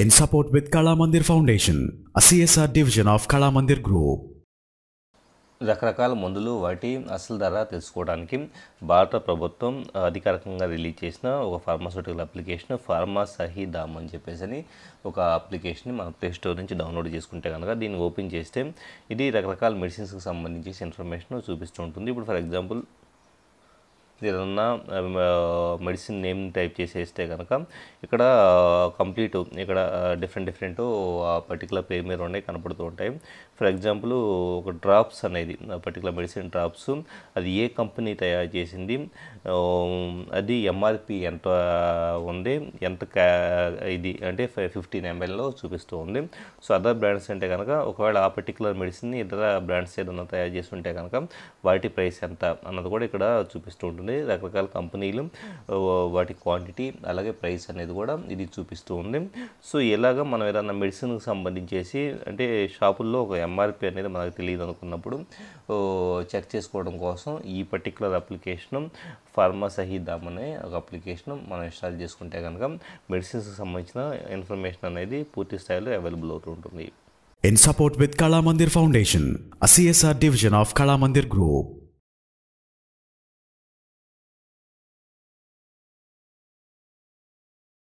in support with Kala Mandir Foundation, a CSR division of Kala Mandir Group. రకరకాల మందులు వాటి అసలు ధర తెలుసుకోవడానికి భారత ప్రభుత్వం అధికారికంగా రిలీజ్ చేసిన ఒక pharmaceutical application pharma Sahih Dham అని చెప్పేసి ఒక అప్లికేషన్ని మన ప్లే స్టోర్ నుంచి డౌన్లోడ్ చేసుకుంటే కనుక దీన్ని ఓపెన్ చేస్తే ఇది రకరకాల మెడిసిన్స్కి సంబంధించి ఇన్ఫర్మేషన్ చూపిస్తూ ఉంటుంది. ఇప్పుడు ఫర్ ఎగ్జాంపుల్ ఏదన్నా మెడిసిన్ నేమ్ టైప్ చేసేస్తే కనుక ఇక్కడ కంప్లీట్ ఇక్కడ డిఫరెంట్ పర్టికులర్ పేరు మీద ఉన్నాయి కనపడుతూ ఉంటాయి. ఫర్ ఎగ్జాంపుల్ ఒక డ్రాప్స్ అనేది పర్టికులర్ మెడిసిన్ డ్రాప్స్ అది ఏ కంపెనీ తయారు చేసింది, అది ఎంఆర్పి ఎంత ఉంది, ఎంత ఇది అంటే 15 ml చూపిస్తూ ఉంది. సో అదర్ బ్రాండ్స్ అంటే కనుక ఒకవేళ ఆ పర్టికులర్ మెడిసిన్ని ఇతర బ్రాండ్స్ ఏదైనా తయారు చేసి ఉంటే కనుక వాటి ప్రైస్ ఎంత అన్నది కూడా ఇక్కడ చూపిస్తూ ఉంటుంది. రకరకాల కంపెనీలు వాటి క్వాంటిటీ అలాగే ప్రైస్ అనేది కూడా ఇది చూపిస్తూ ఉంది. సో ఇలాగ మనం ఏదైనా మెడిసిన్కి సంబంధించేసి అంటే షాపుల్లో ఒక ఎంఆర్పి అనేది మనకు తెలియదు అనుకున్నప్పుడు చెక్ చేసుకోవడం కోసం ఈ particular application pharma Sahih Dham అనే ఒక అప్లికేషన్ మనం ఇన్స్టాల్ చేసుకుంటే కనుక మెడిసిన్స్కి సంబంధించిన ఇన్ఫర్మేషన్ అనేది పూర్తి స్థాయిలో అవైలబుల్ అవుతూ ఉంటుంది. In support with Kala Mandir Foundation, a CSR division of Kala Mandir Group.